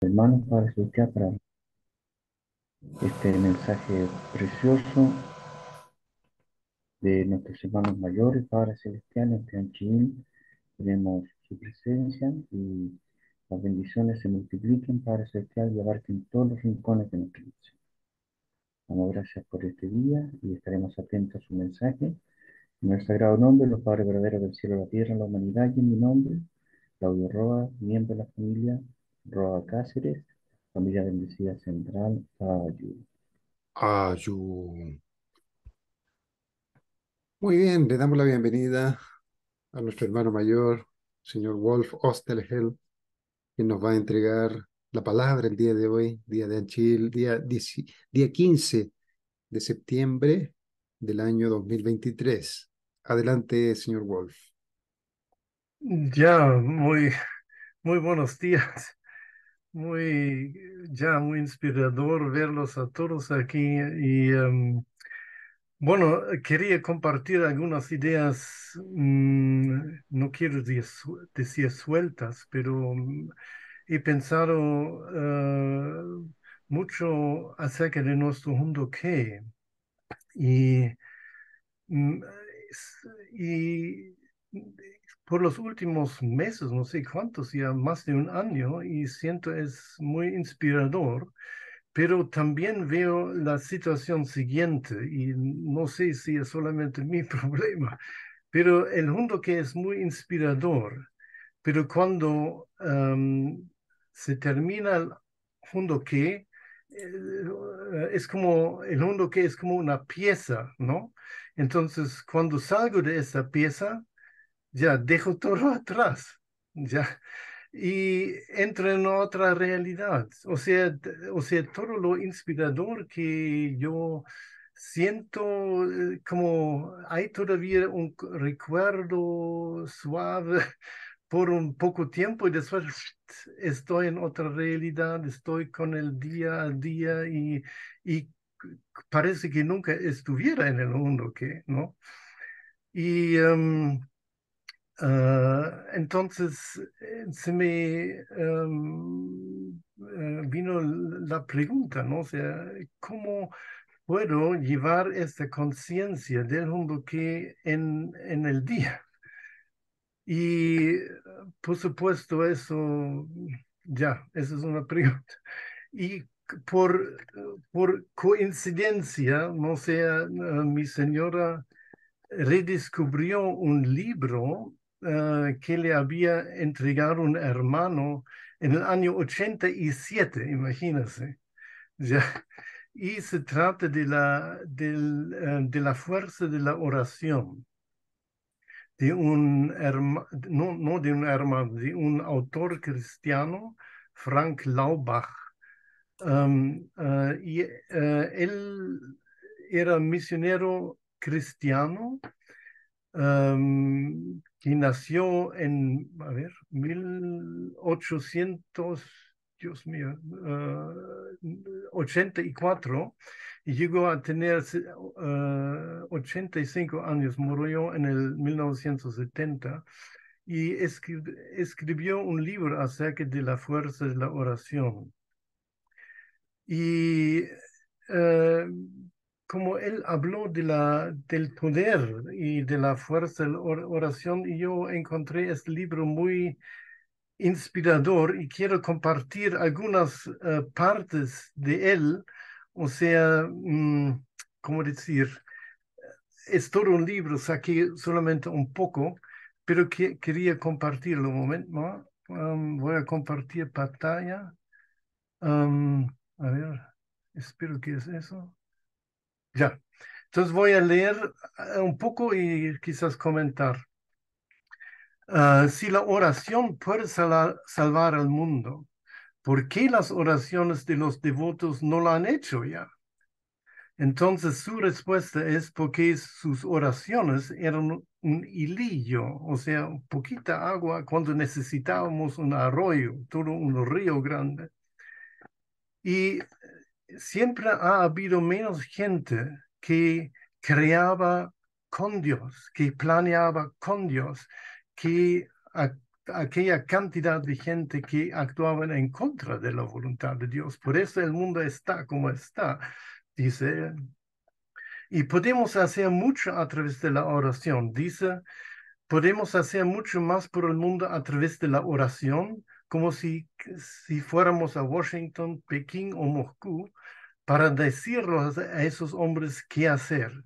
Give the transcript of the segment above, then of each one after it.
Hermanos, Padre Celestial, para este mensaje precioso de nuestros hermanos mayores, Padre Celestial, en este Chile. Tenemos su presencia y las bendiciones se multipliquen, Padre Celestial, y abarquen todos los rincones de nuestra vida. Damos gracias por este día y estaremos atentos a su mensaje. En el sagrado nombre, los Padres verdaderos del cielo, la tierra, la humanidad, y en mi nombre, Claudio Roa, miembro de la familia Roa Cáceres, familia bendecida central, ayuda. Ayu. Muy bien, le damos la bienvenida a nuestro hermano mayor, señor Wolf Osterhel, que nos va a entregar la palabra el día de hoy, día de Anchil, día 15 de septiembre del año 2023. Adelante, señor Wolf. Ya, muy buenos días. Muy inspirador verlos a todos aquí. Y bueno, quería compartir algunas ideas, no quiero decir sueltas, pero he pensado mucho acerca de nuestro mundo que. Y Mm, es- Y por los últimos meses, no sé cuántos, ya más de un año, y siento es muy inspirador, pero también veo la situación siguiente, y no sé si es solamente mi problema, pero el mundo que es muy inspirador, pero cuando se termina el mundo que, es como, el mundo que es como una pieza, ¿no? Entonces, cuando salgo de esa pieza, ya dejo todo atrás, ya, y entro en otra realidad. O sea, todo lo inspirador que yo siento, como hay todavía un recuerdo suave por un poco tiempo y después estoy en otra realidad, estoy con el día a día y parece que nunca estuviera en el mundo que, ¿no? Y entonces se me vino la pregunta, ¿no? O sea, ¿cómo puedo llevar esta conciencia del mundo que en el día? Y por supuesto, esa es una pregunta. Y por coincidencia, no sé, mi señora redescubrió un libro que le había entregado un hermano en el año 87, imagínense. Ya. Y se trata de la fuerza de la oración, de no de un hermano, de un autor cristiano, Frank Laubach. Él era misionero cristiano, que nació en, a ver, 1800, Dios mío, 84, y llegó a tener 85 años, murió en el 1970, y escribió un libro acerca de la fuerza de la oración. Y eh, como él habló del poder y de la fuerza de la oración, y yo encontré este libro muy inspirador y quiero compartir algunas partes de él. O sea, ¿cómo decir? Es todo un libro, saqué solamente un poco, pero quería compartirlo un momento, ¿no? Voy a compartir pantalla. Um, a ver, espero que es eso. Ya. Entonces voy a leer un poco y quizás comentar. Si la oración puede salvar al mundo, ¿por qué las oraciones de los devotos no la han hecho ya? Entonces su respuesta es porque sus oraciones eran un hilillo, o sea, poquita agua cuando necesitábamos un arroyo, todo un río grande. Y siempre ha habido menos gente que creaba con Dios, que planeaba con Dios, que aquella cantidad de gente que actuaban en contra de la voluntad de Dios. Por eso el mundo está como está, dice él. Y podemos hacer mucho a través de la oración. Dice, podemos hacer mucho más por el mundo a través de la oración, como si fuéramos a Washington, Pekín o Moscú, para decirles a esos hombres qué hacer.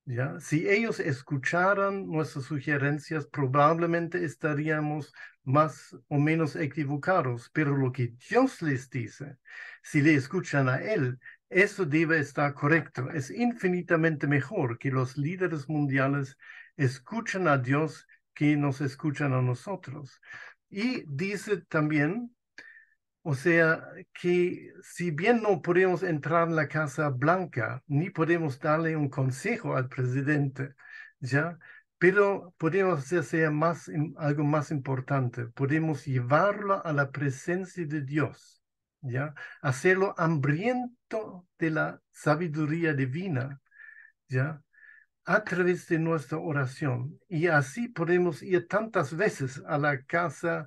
¿Ya? Si ellos escucharan nuestras sugerencias, probablemente estaríamos más o menos equivocados, pero lo que Dios les dice, si le escuchan a Él, eso debe estar correcto. Es infinitamente mejor que los líderes mundiales escuchen a Dios que nos escuchan a nosotros. Y dice también, o sea, que si bien no podemos entrar en la Casa Blanca, ni podemos darle un consejo al presidente, ¿ya? Pero podemos hacer algo más importante. Podemos llevarlo a la presencia de Dios, ¿ya? Hacerlo hambriento de la sabiduría divina, ¿ya? A través de nuestra oración. Y así podemos ir tantas veces a la Casa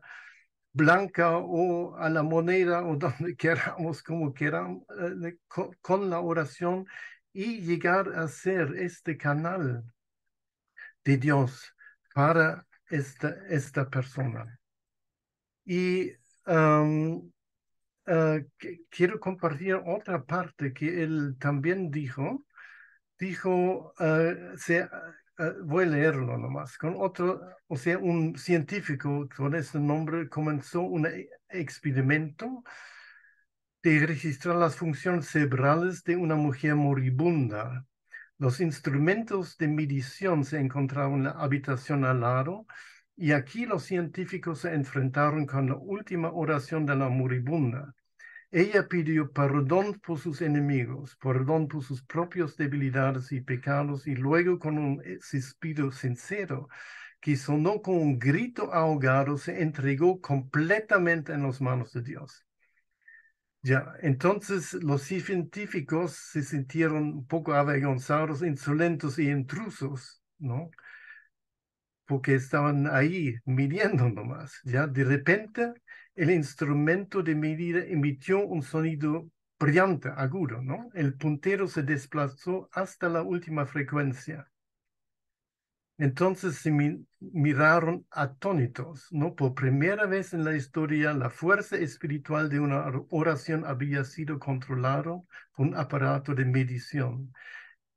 Blanca o a la moneda o donde queramos, como queramos, con la oración y llegar a ser este canal de Dios para esta persona. Y quiero compartir otra parte que él también dijo. Voy a leerlo nomás, con otro, o sea, un científico con ese nombre comenzó un experimento de registrar las funciones cerebrales de una mujer moribunda. Los instrumentos de medición se encontraban en la habitación al lado y aquí los científicos se enfrentaron con la última oración de la moribunda. Ella pidió perdón por sus enemigos, perdón por sus propias debilidades y pecados, y luego con un suspiro sincero que sonó como un grito ahogado, se entregó completamente en las manos de Dios. Ya, entonces los científicos se sintieron un poco avergonzados, insolentos y intrusos, ¿no? Porque estaban ahí midiendo nomás. Ya, de repente el instrumento de medida emitió un sonido brillante, agudo, ¿no? El puntero se desplazó hasta la última frecuencia. Entonces se miraron atónitos, ¿no? Por primera vez en la historia, la fuerza espiritual de una oración había sido controlada por un aparato de medición.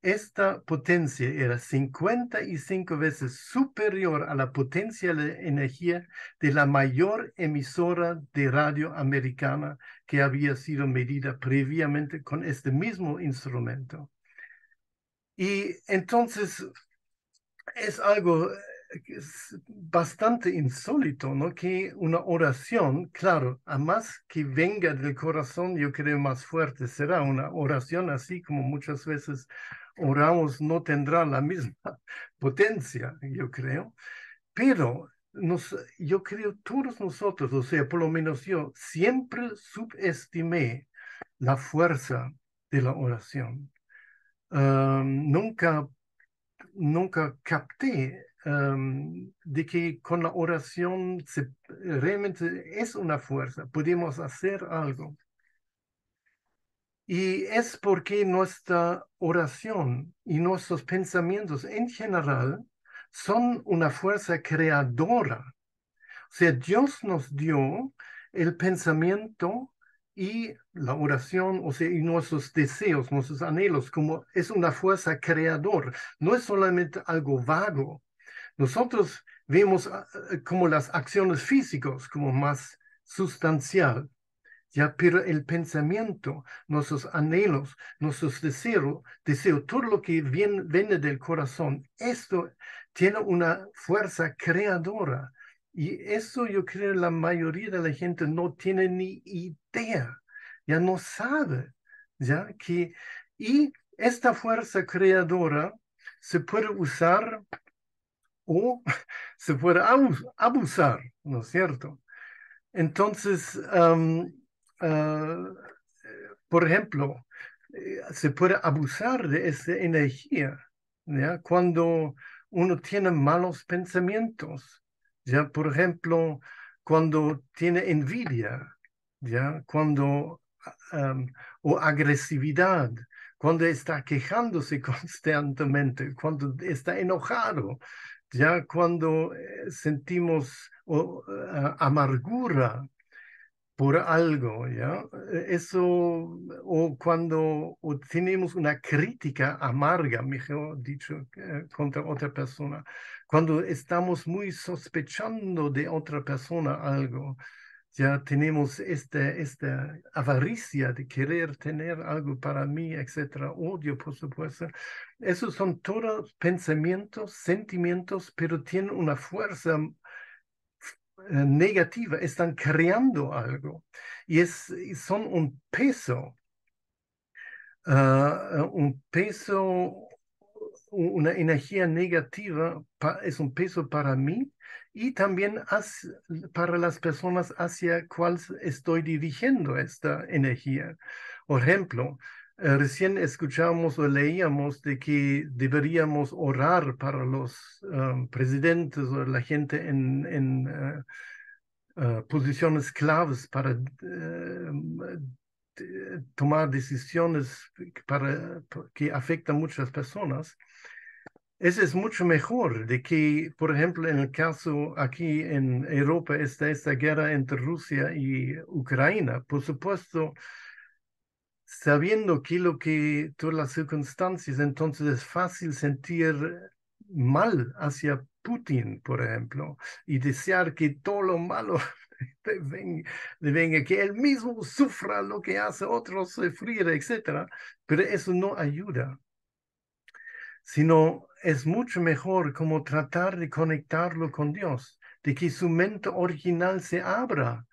Esta potencia era 55 veces superior a la potencia de energía de la mayor emisora de radio americana que había sido medida previamente con este mismo instrumento. Y entonces es algo que es bastante insólito, ¿no? Que una oración, claro, a más que venga del corazón, yo creo más fuerte será una oración así como muchas veces oramos, no tendrá la misma potencia, yo creo, pero yo creo todos nosotros, o sea, por lo menos yo, siempre subestimé la fuerza de la oración. Nunca capté de que con la oración realmente es una fuerza, podemos hacer algo. Y es porque nuestra oración y nuestros pensamientos en general son una fuerza creadora. O sea, Dios nos dio el pensamiento y la oración, o sea, y nuestros deseos, nuestros anhelos, como es una fuerza creadora. No es solamente algo vago. Nosotros vemos como las acciones físicas como más sustancial. Ya, pero el pensamiento, nuestros anhelos, nuestros deseos, todo lo que viene del corazón, esto tiene una fuerza creadora. Y eso yo creo la mayoría de la gente no tiene ni idea, ya no sabe, ya que, y esta fuerza creadora se puede usar o se puede abusar, ¿no es cierto? Entonces, ah, por ejemplo, se puede abusar de esa energía, ¿ya? Cuando uno tiene malos pensamientos, Ya, por ejemplo, cuando tiene envidia, ya, cuando o agresividad, cuando está quejándose constantemente, cuando está enojado, ya cuando sentimos amargura por algo, ¿ya? Eso, o cuando o tenemos una crítica amarga, mejor dicho, contra otra persona, cuando estamos muy sospechando de otra persona algo, ya tenemos esta avaricia de querer tener algo para mí, etcétera, odio, por supuesto. Esos son todos pensamientos, sentimientos, pero tienen una fuerza negativa, están creando algo y son un peso, una energía negativa, es un peso para mí y también para las personas hacia cuales estoy dirigiendo esta energía. Por ejemplo, recién escuchamos o leíamos de que deberíamos orar para los presidentes o la gente en posiciones claves para tomar decisiones que afectan a muchas personas. Eso es mucho mejor de que, por ejemplo, en el caso aquí en Europa está esta guerra entre Rusia y Ucrania. Por supuesto, sabiendo que todas las circunstancias, entonces es fácil sentir mal hacia Putin, por ejemplo, y desear que todo lo malo venga, que él mismo sufra lo que hace otros sufrir, etc. Pero eso no ayuda, sino es mucho mejor como tratar de conectarlo con Dios, de que su mente original se abra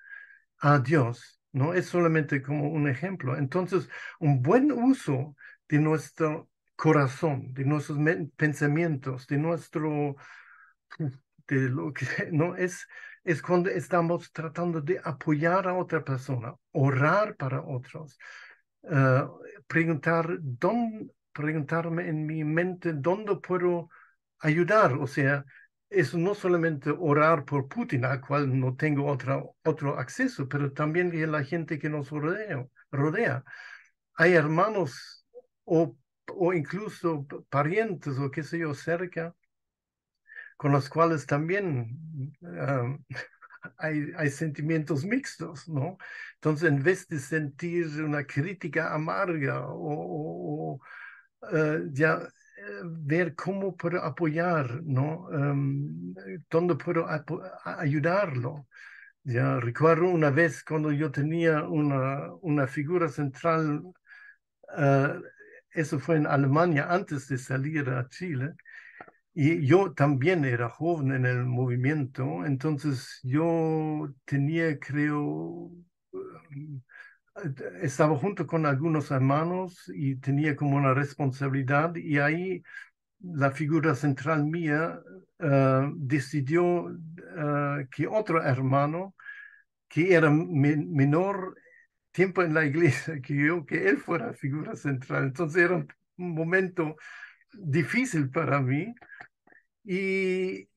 a Dios, ¿no? Es solamente como un ejemplo. Entonces, un buen uso de nuestro corazón, de nuestros pensamientos, de nuestro, de lo que, ¿no? Es cuando estamos tratando de apoyar a otra persona, orar para otros, eh, preguntarme en mi mente dónde puedo ayudar. O sea, es no solamente orar por Putin, al cual no tengo otro acceso, pero también de la gente que nos rodea. Hay hermanos o incluso parientes o qué sé yo cerca con los cuales también hay sentimientos mixtos, ¿no? Entonces, en vez de sentir una crítica amarga ya ver cómo puedo apoyar, ¿no? ¿Dónde puedo ayudarlo? Ya recuerdo una vez cuando yo tenía una figura central, eh, eso fue en Alemania antes de salir a Chile. Y yo también era joven en el movimiento, entonces yo tenía, creo, estaba junto con algunos hermanos y tenía como una responsabilidad y ahí la figura central mía decidió que otro hermano, que era menor tiempo en la iglesia que yo, que él fuera figura central. Entonces era un momento difícil para mí y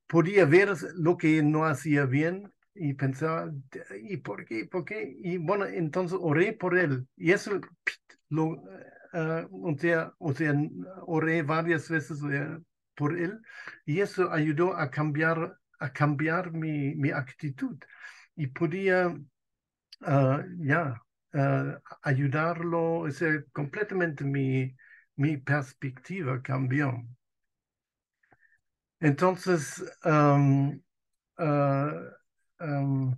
podía ver lo que no hacía bien y pensaba, ¿y por qué? ¿Por qué? Y bueno, entonces oré por él y eso lo, o sea, oré varias veces por él y eso ayudó a cambiar mi actitud y podía ayudarlo, o sea, completamente mi perspectiva cambió. Entonces, ah, am,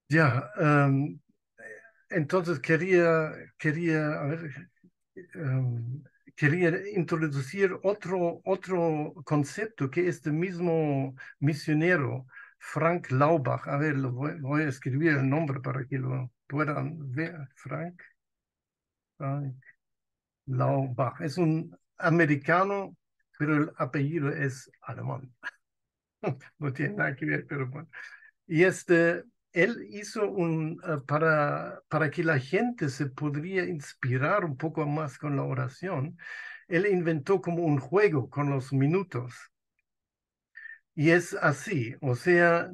ya, entonces a ver, am, quería introducir otro concepto que este mismo misionero, Frank Laubach, a ver, voy a escribir el nombre para que lo puedan ver, Frank Laubach, es un americano, pero el apellido es alemán. No tiene nada que ver, pero bueno. Y él hizo para que la gente se podría inspirar un poco más con la oración, él inventó como un juego con los minutos. Y es así, o sea,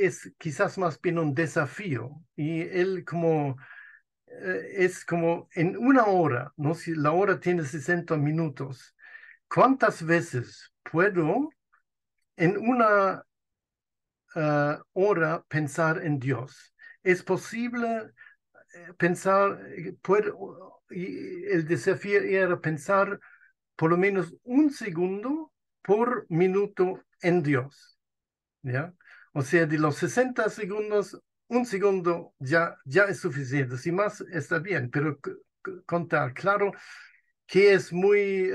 es quizás más bien un desafío. Y él como, es como en una hora, ¿no? Si la hora tiene 60 minutos, ¿cuántas veces puedo en una hora pensar en Dios? ¿Es posible pensar, y el desafío era pensar por lo menos un segundo por minuto en Dios, ¿ya? O sea, de los 60 segundos, un segundo ya es suficiente. Si más, está bien, pero contar, claro que es muy...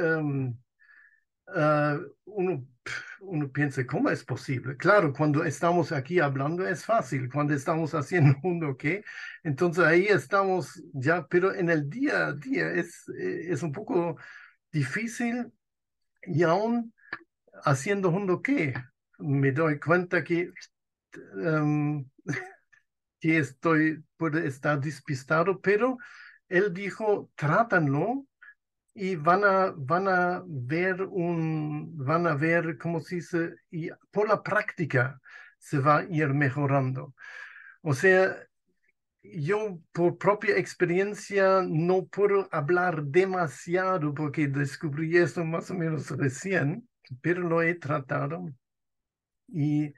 uno piensa, ¿cómo es posible? Claro, cuando estamos aquí hablando es fácil, cuando estamos haciendo uno, ¿qué? Entonces ahí estamos ya, pero en el día a día es un poco difícil y aún haciendo uno, ¿qué? Me doy cuenta em, que puede estar despistado, pero él dijo, trátanlo y van a ver, ¿cómo se dice? Y por la práctica se va a ir mejorando. O sea, yo por propia experiencia no puedo hablar demasiado porque descubrí esto más o menos recién, pero lo he tratado y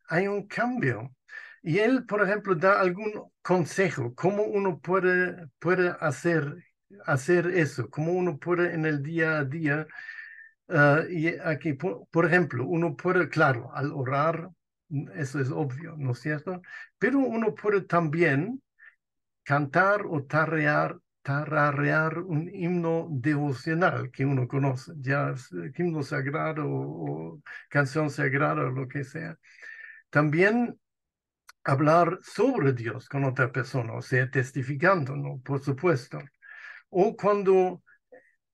hay un cambio. Y él, por ejemplo, da algún consejo, cómo uno puede hacer eso, cómo uno puede en el día a día. Y aquí, por ejemplo, uno puede, claro, al orar, eso es obvio, ¿no es cierto? Pero uno puede también cantar o tararear un himno devocional que uno conoce, ya es himno sagrado o canción sagrada o lo que sea. También hablar sobre Dios con otra persona, o sea, testificando, ¿no? Por supuesto. O cuando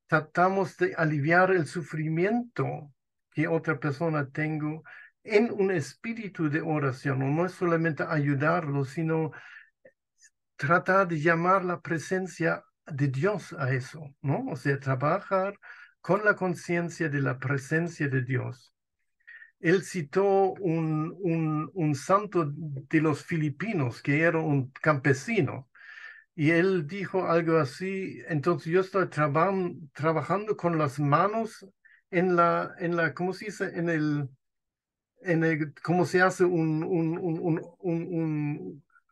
tratamos de aliviar el sufrimiento que otra persona tenga en un espíritu de oración, no es solamente ayudarlo, sino tratar de llamar la presencia de Dios a eso, ¿no? O sea, trabajar con la conciencia de la presencia de Dios. Él citó un santo de los filipinos que era un campesino y él dijo algo así, entonces yo estoy trabajando con las manos ¿cómo se dice? ¿Cómo se hace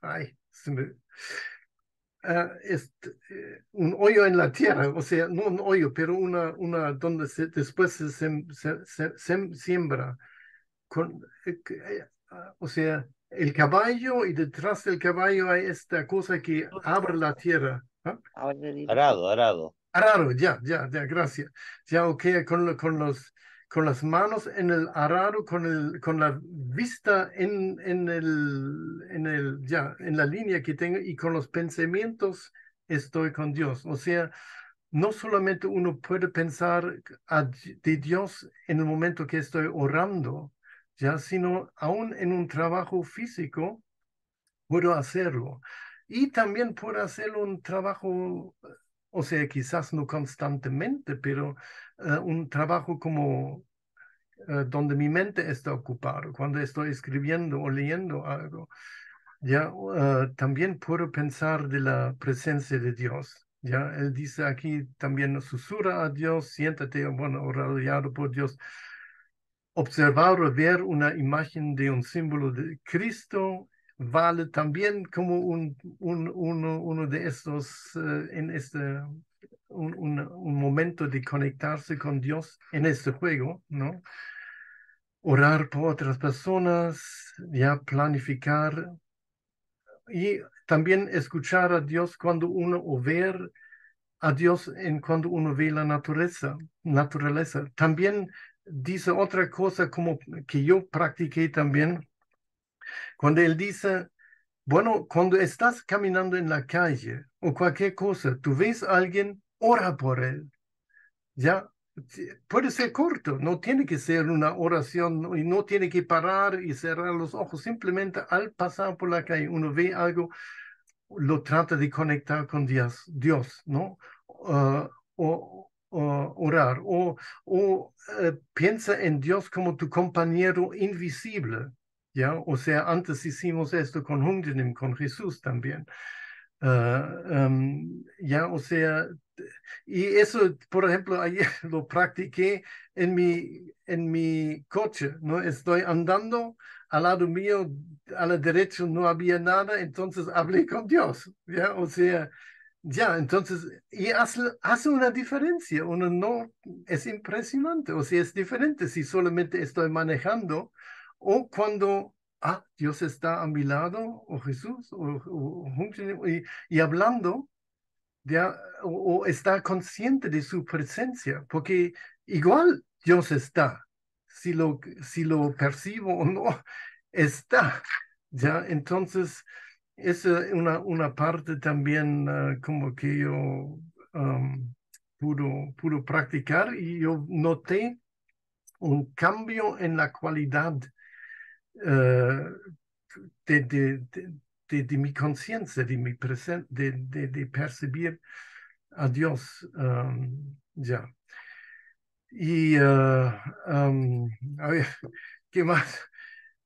ay, un hoyo en la tierra, o sea, no un hoyo, pero donde después se siembra o sea, el caballo y detrás del caballo hay esta cosa que abre la tierra. ¿Ah? Arado, arado. Arado, ya, gracias. Ya, ok, con las manos en el arado, con la vista en la línea que tengo y con los pensamientos estoy con Dios. O sea, no solamente uno puede pensar de Dios en el momento que estoy orando, ya, sino aún en un trabajo físico puedo hacerlo. Y también puedo hacer un trabajo, o sea, quizás no constantemente, pero un trabajo como donde mi mente está ocupada, cuando estoy escribiendo o leyendo algo. Ya, también puedo pensar de la presencia de Dios. Ya, él dice aquí también susurra a Dios, siéntate, bueno, rodeado por Dios. Observar o ver una imagen de un símbolo de Cristo vale también como uno de estos, un momento de conectarse con Dios en este juego, ¿no? Orar por otras personas, ya planificar y también escuchar a Dios cuando uno o ver a Dios en cuando uno ve la naturaleza. También dice otra cosa como que yo practiqué también, cuando él dice, bueno, cuando estás caminando en la calle o cualquier cosa, tú ves a alguien, ora por él. Ya, puede ser corto, no tiene que ser una oración y no tiene que parar y cerrar los ojos. Simplemente al pasar por la calle uno ve algo, lo trata de conectar con Dios, ¿no? Uh, orar, o piensa en Dios como tu compañero invisible, ¿ya? O sea, antes hicimos esto con Hungenim, con Jesús también. Ya, o sea, y eso, por ejemplo, ayer lo practiqué en mi coche, ¿no? Estoy andando, al lado mío, a la derecha no había nada, entonces hablé con Dios, ¿ya? O sea, ya, entonces, y hace una diferencia, uno no, es impresionante, o sea, es diferente si solamente estoy manejando o cuando, Dios está a mi lado, o Jesús, y hablando, ya, o está consciente de su presencia, porque igual Dios está, si lo percibo o no, está, ya, entonces es una parte también como que yo pudo practicar y yo noté un cambio en la cualidad eh, de mi conciencia, de mi de percibir a Dios. Ya. Y a ver, ¿qué más?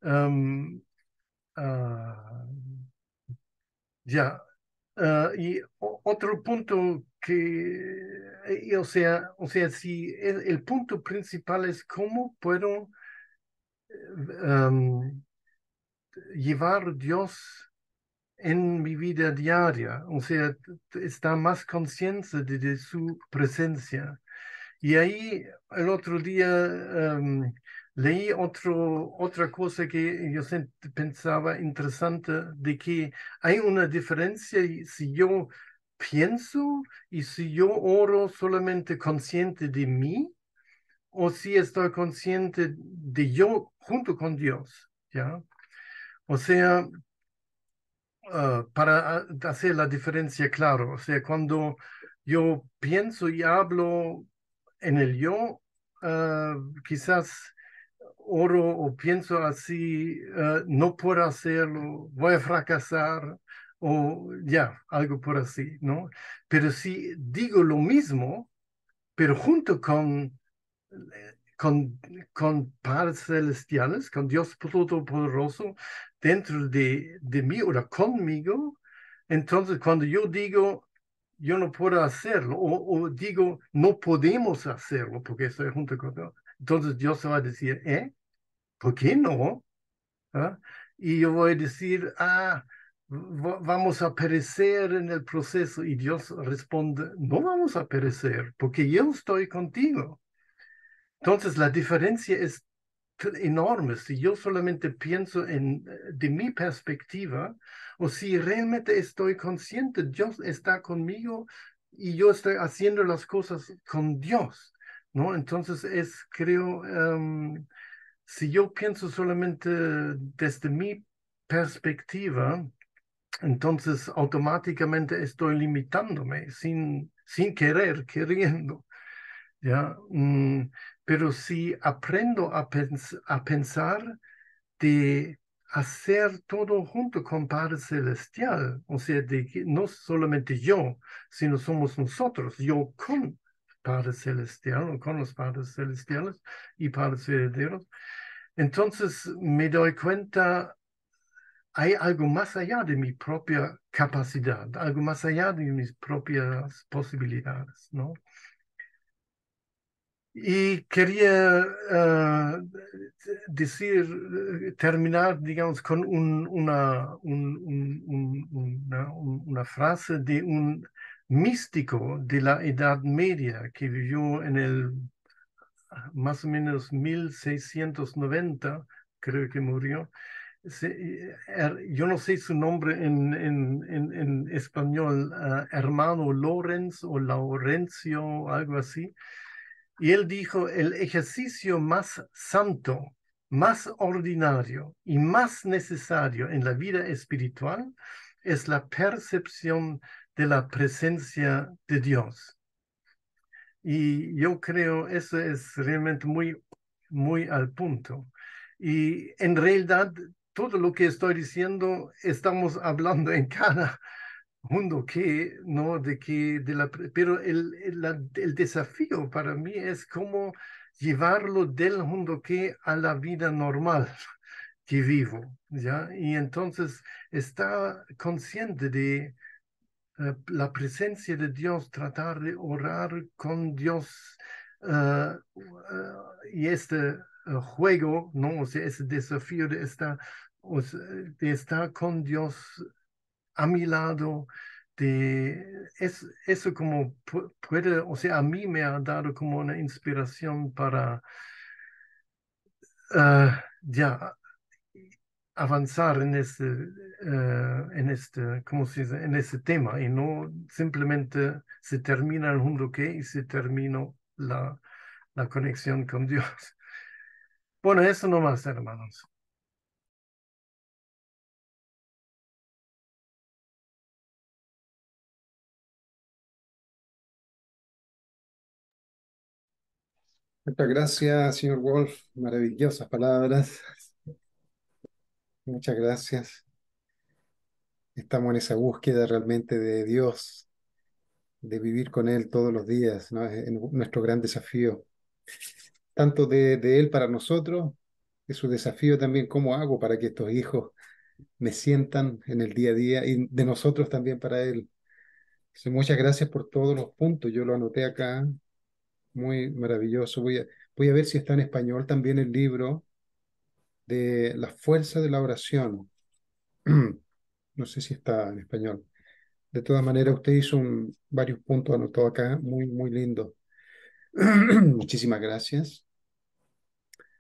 Um, ah, ya. Y otro punto que, o sea, si el punto principal es cómo puedo um, llevar Dios en mi vida diaria, o sea, está más consciente de su presencia. Y ahí el otro día leí otra cosa que yo pensaba interesante, de que hay una diferencia si yo pienso y si yo oro solamente consciente de mí o si estoy consciente de yo junto con Dios, ¿ya? O sea, para hacer la diferencia claro, o sea, cuando yo pienso y hablo en el yo, quizás oro o pienso así, no puedo hacerlo, voy a fracasar o ya, algo por así, ¿no? Pero si digo lo mismo, pero junto con, con padres celestiales, con Dios Todopoderoso dentro de mí o conmigo, entonces cuando yo digo, yo no puedo hacerlo, o digo, no podemos hacerlo porque estoy junto con Dios, entonces Dios se va a decir, ¿por qué no? ¿Ah? Y yo voy a decir, vamos a perecer en el proceso. Y Dios responde, no vamos a perecer porque yo estoy contigo. Entonces la diferencia es enorme. Si yo solamente pienso de mi perspectiva o si realmente estoy consciente, Dios está conmigo y yo estoy haciendo las cosas con Dios, ¿no? Entonces creo, si yo pienso solamente desde mi perspectiva, entonces automáticamente estoy limitándome sin querer, queriendo. ¿Ya? Pero si aprendo a pensar de hacer todo junto con Padre Celestial, o sea, de que no solamente yo, sino somos nosotros, yo con Padre Celestial o con los Padres Celestiales y Padres herederos, entonces me doy cuenta, hay algo más allá de mi propia capacidad, algo más allá de mis propias posibilidades, ¿no? Y quería terminar, digamos, con una frase de un místico de la Edad Media que vivió en el más o menos 1690, creo que murió. Yo no sé su nombre en español, hermano Lorenz o Laurencio, algo así. Y él dijo, el ejercicio más santo, más ordinario y más necesario en la vida espiritual es la percepción de la presencia de Dios. Y yo creo eso es realmente muy al punto. Y en realidad, todo lo que estoy diciendo, estamos hablando en cada Hundo que, ¿no? Pero el desafío para mí es cómo llevarlo del Hundo que a la vida normal que vivo, ¿ya? Y entonces está consciente de la presencia de Dios, tratar de orar con Dios y este juego, ¿no? O sea, ese desafío de estar con Dios a mi lado, eso como puede, o sea, a mí me ha dado como una inspiración para ya avanzar ¿cómo se dice? En este tema y no simplemente se termina el mundo que y se termina la conexión con Dios. Bueno, eso nomás, hermanos. Muchas gracias, señor Wolf. Maravillosas palabras. Muchas gracias. Estamos en esa búsqueda realmente de Dios, de vivir con Él todos los días, ¿no? Es nuestro gran desafío, tanto de Él para nosotros, es su desafío también, cómo hago para que estos hijos me sientan en el día a día y de nosotros también para Él. Entonces, muchas gracias por todos los puntos, yo lo anoté acá, muy maravilloso. Voy a ver si está en español también el libro de La fuerza de la oración. No sé si está en español. De todas maneras, usted hizo varios puntos anotados acá, muy, muy lindo. Muchísimas gracias.